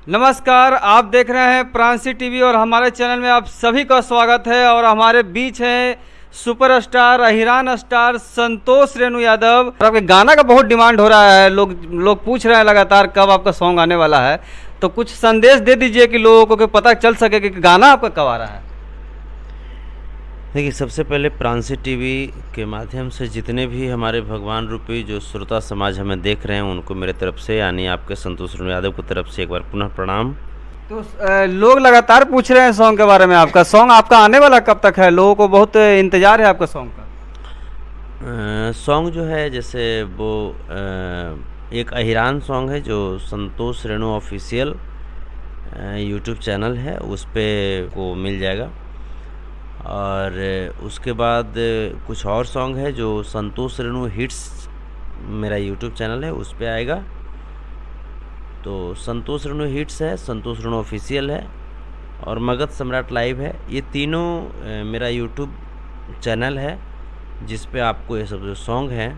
नमस्कार, आप देख रहे हैं प्रांसी टीवी और हमारे चैनल में आप सभी का स्वागत है। और हमारे बीच हैं सुपरस्टार अहिरान स्टार संतोष रेणु यादव। आपके गाना का बहुत डिमांड हो रहा है, लोग पूछ रहे हैं लगातार कब आपका सॉन्ग आने वाला है। तो कुछ संदेश दे दीजिए कि लोगों को पता चल सके कि गाना आपका कब आ रहा है। देखिए, सबसे पहले प्रांसी टीवी के माध्यम से जितने भी हमारे भगवान रूपी जो श्रोता समाज हमें देख रहे हैं उनको मेरे तरफ से यानी आपके संतोष रेणु यादव की तरफ से एक बार पुनः प्रणाम। तो लोग लगातार पूछ रहे हैं सॉन्ग के बारे में। आपका सॉन्ग आपका आने वाला कब तक है? लोगों को बहुत इंतजार है आपका सॉन्ग का। सॉन्ग जो है जैसे वो एक अहिरान सॉन्ग है जो संतोष रेणु ऑफिशियल यूट्यूब चैनल है, उस पर को मिल जाएगा। और उसके बाद कुछ और सॉन्ग है जो संतोष रेणु हिट्स मेरा यूट्यूब चैनल है, उस पे आएगा। तो संतोष रेणु हिट्स है, संतोष रेणु ऑफिशियल है और मगध सम्राट लाइव है। ये तीनों मेरा यूट्यूब चैनल है जिस पे आपको ये सब जो सॉन्ग हैं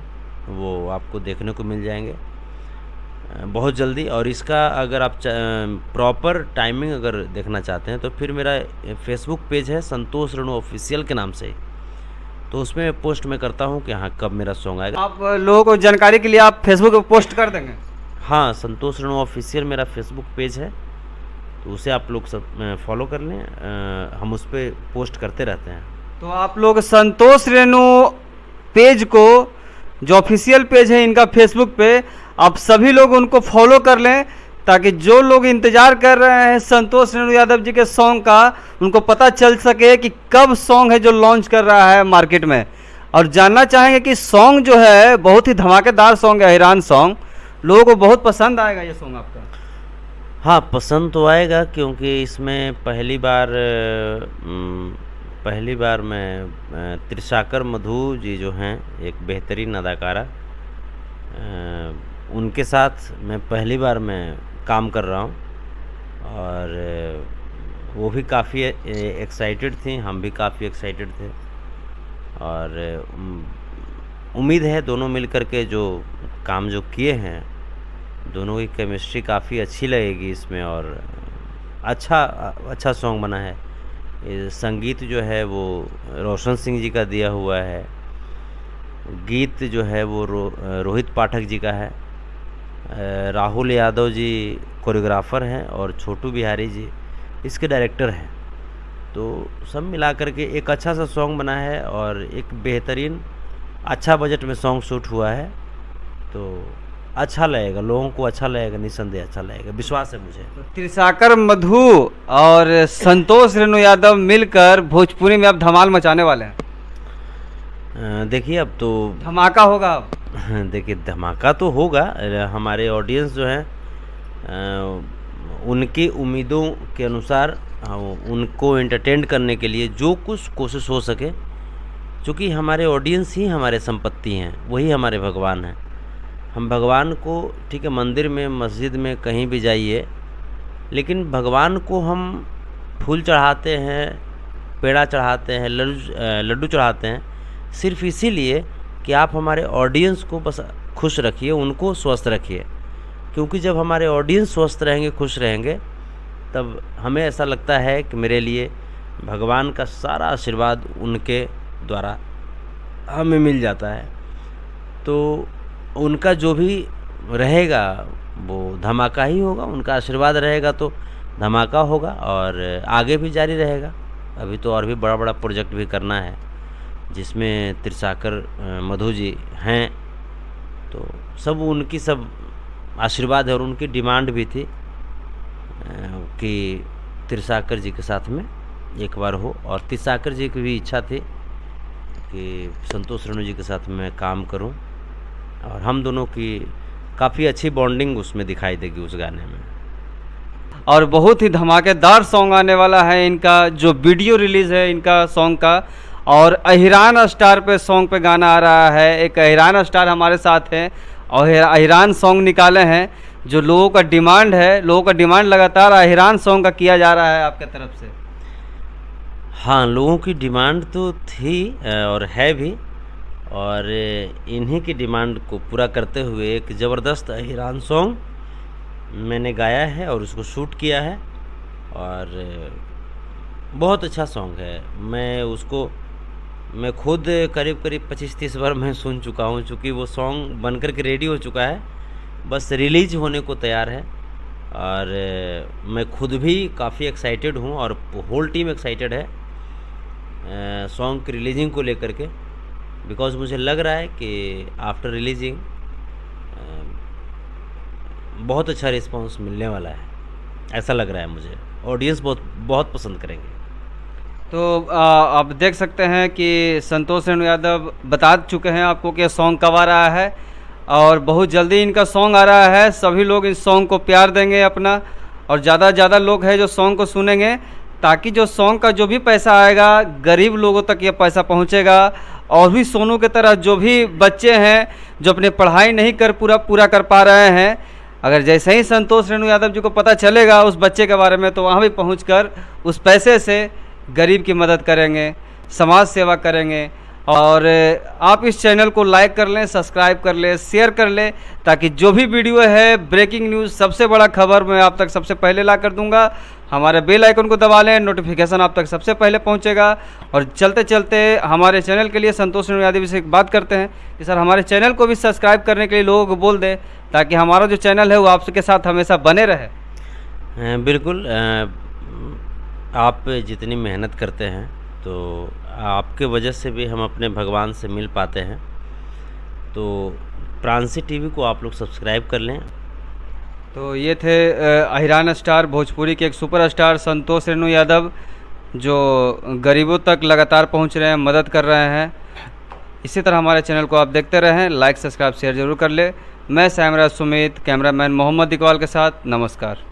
वो आपको देखने को मिल जाएंगे बहुत जल्दी। और इसका अगर आप प्रॉपर टाइमिंग अगर देखना चाहते हैं तो फिर मेरा फेसबुक पेज है संतोष रेणु ऑफिशियल के नाम से, तो उसमें पोस्ट मैं करता हूँ कि हाँ कब मेरा सॉन्ग आएगा। आप लोगों को जानकारी के लिए आप फेसबुक पर पोस्ट कर देंगे? हाँ, संतोष रेणु ऑफिशियल मेरा फेसबुक पेज है, तो उसे आप लोग सब फॉलो कर लें। हम उस पर पोस्ट करते रहते हैं। तो आप लोग संतोष रेणु पेज को, जो ऑफिशियल पेज है इनका फेसबुक पे, आप सभी लोग उनको फॉलो कर लें ताकि जो लोग इंतज़ार कर रहे हैं संतोष रेणु यादव जी के सॉन्ग का, उनको पता चल सके कि कब सॉन्ग है जो लॉन्च कर रहा है मार्केट में। और जानना चाहेंगे कि सॉन्ग जो है बहुत ही धमाकेदार सॉन्ग है, अहिरान सॉन्ग। लोगों को बहुत पसंद आएगा ये सॉन्ग आपका। हाँ, पसंद तो आएगा क्योंकि इसमें पहली बार मैं त्रिशाकर मधु जी जो हैं एक बेहतरीन अदाकारा, उनके साथ मैं पहली बार मैं काम कर रहा हूँ। और वो भी काफ़ी एक्साइटेड थी, हम भी काफ़ी एक्साइटेड थे। और उम्मीद है दोनों मिलकर के जो काम जो किए हैं दोनों की केमिस्ट्री काफ़ी अच्छी लगेगी इसमें। और अच्छा सॉन्ग बना है। संगीत जो है वो रोशन सिंह जी का दिया हुआ है, गीत जो है वो रोहित पाठक जी का है, राहुल यादव जी कोरियोग्राफर हैं और छोटू बिहारी जी इसके डायरेक्टर हैं। तो सब मिला करके एक अच्छा सा सॉन्ग बना है और एक बेहतरीन अच्छा बजट में सॉन्ग शूट हुआ है। तो अच्छा लगेगा, लोगों को अच्छा लगेगा, निस्संदेह अच्छा लगेगा, विश्वास है मुझे। तो त्रिशाकर मधु और संतोष रेणु यादव मिलकर भोजपुरी में अब धमाल मचाने वाले हैं। देखिए, अब तो धमाका होगा अब। देखिए, धमाका तो होगा। हमारे ऑडियंस जो है उनकी उम्मीदों के अनुसार उनको एंटरटेन करने के लिए जो कुछ कोशिश हो सके, क्योंकि हमारे ऑडियंस ही हमारे संपत्ति हैं, वही हमारे भगवान हैं। हम भगवान को, ठीक है, मंदिर में मस्जिद में कहीं भी जाइए, लेकिन भगवान को हम फूल चढ़ाते हैं, पेड़ा चढ़ाते हैं, लड्डू चढ़ाते हैं सिर्फ इसीलिए कि आप हमारे ऑडियंस को बस खुश रखिए, उनको स्वस्थ रखिए। क्योंकि जब हमारे ऑडियंस स्वस्थ रहेंगे, खुश रहेंगे, तब हमें ऐसा लगता है कि मेरे लिए भगवान का सारा आशीर्वाद उनके द्वारा हमें मिल जाता है। तो उनका जो भी रहेगा वो धमाका ही होगा, उनका आशीर्वाद रहेगा तो धमाका होगा और आगे भी जारी रहेगा। अभी तो और भी बड़ा बड़ा प्रोजेक्ट भी करना है जिसमें त्रिशाकर मधु जी हैं, तो सब उनकी सब आशीर्वाद है। और उनकी डिमांड भी थी कि त्रिशाकर जी के साथ में एक बार हो, और त्रिशाकर जी की भी इच्छा थी कि संतोष रेणु जी के साथ में काम करूं, और हम दोनों की काफ़ी अच्छी बॉन्डिंग उसमें दिखाई देगी उस गाने में। और बहुत ही धमाकेदार सॉन्ग आने वाला है इनका, जो वीडियो रिलीज़ है इनका सॉन्ग का। और अहिरान स्टार पे सॉन्ग पे गाना आ रहा है। एक अहिरान स्टार हमारे साथ हैं और अहिरान सॉन्ग निकाले हैं। जो लोगों का डिमांड है, लोगों का डिमांड लगातार अहिरान सॉन्ग का किया जा रहा है आपके तरफ से। हाँ, लोगों की डिमांड तो थी और है भी, और इन्हीं की डिमांड को पूरा करते हुए एक ज़बरदस्त अहिरान सॉन्ग मैंने गाया है और उसको शूट किया है, और बहुत अच्छा सॉन्ग है। मैं खुद करीब करीब 25-30 बार मैं सुन चुका हूँ, चूँकि वो सॉन्ग बनकर के रेडी हो चुका है, बस रिलीज होने को तैयार है। और मैं खुद भी काफ़ी एक्साइटेड हूँ और होल टीम एक्साइटेड है सॉन्ग की रिलीजिंग को लेकर के, बिकॉज़ मुझे लग रहा है कि आफ्टर रिलीजिंग बहुत अच्छा रिस्पांस मिलने वाला है, ऐसा लग रहा है मुझे। ऑडियंस बहुत बहुत पसंद करेंगे। तो आप देख सकते हैं कि संतोष रेणु यादव बता चुके हैं आपको कि सॉन्ग कब आ रहा है, और बहुत जल्दी इनका सॉन्ग आ रहा है। सभी लोग इस सॉन्ग को प्यार देंगे अपना, और ज़्यादा से ज़्यादा लोग हैं जो सॉन्ग को सुनेंगे, ताकि जो सॉन्ग का जो भी पैसा आएगा गरीब लोगों तक ये पैसा पहुंचेगा। और भी सोनू की तरह जो भी बच्चे हैं जो अपनी पढ़ाई नहीं पूरा कर पा रहे हैं, अगर जैसे ही संतोष रेणु यादव जी को पता चलेगा उस बच्चे के बारे में, तो वहाँ भी पहुँच उस पैसे से गरीब की मदद करेंगे, समाज सेवा करेंगे। और आप इस चैनल को लाइक कर लें, सब्सक्राइब कर लें, शेयर कर लें, ताकि जो भी वीडियो है, ब्रेकिंग न्यूज़, सबसे बड़ा खबर मैं आप तक सबसे पहले ला कर दूंगा। हमारे बेल आइकन को दबा लें, नोटिफिकेशन आप तक सबसे पहले पहुंचेगा। और चलते चलते हमारे चैनल के लिए संतोष रेणु यादव से एक बात करते हैं कि सर हमारे चैनल को भी सब्सक्राइब करने के लिए लोगों को बोल दें, ताकि हमारा जो चैनल है वो आपके साथ हमेशा बने रहे। बिल्कुल। आप जितनी मेहनत करते हैं तो आपके वजह से भी हम अपने भगवान से मिल पाते हैं। तो प्रांसी टीवी को आप लोग सब्सक्राइब कर लें। तो ये थे अहिरान स्टार भोजपुरी के एक सुपरस्टार संतोष रेणु यादव, जो गरीबों तक लगातार पहुंच रहे हैं, मदद कर रहे हैं। इसी तरह हमारे चैनल को आप देखते रहें, लाइक सब्सक्राइब शेयर जरूर कर ले। मैं कैमरा सुमित, कैमरामैन मोहम्मद इकबाल के साथ, नमस्कार।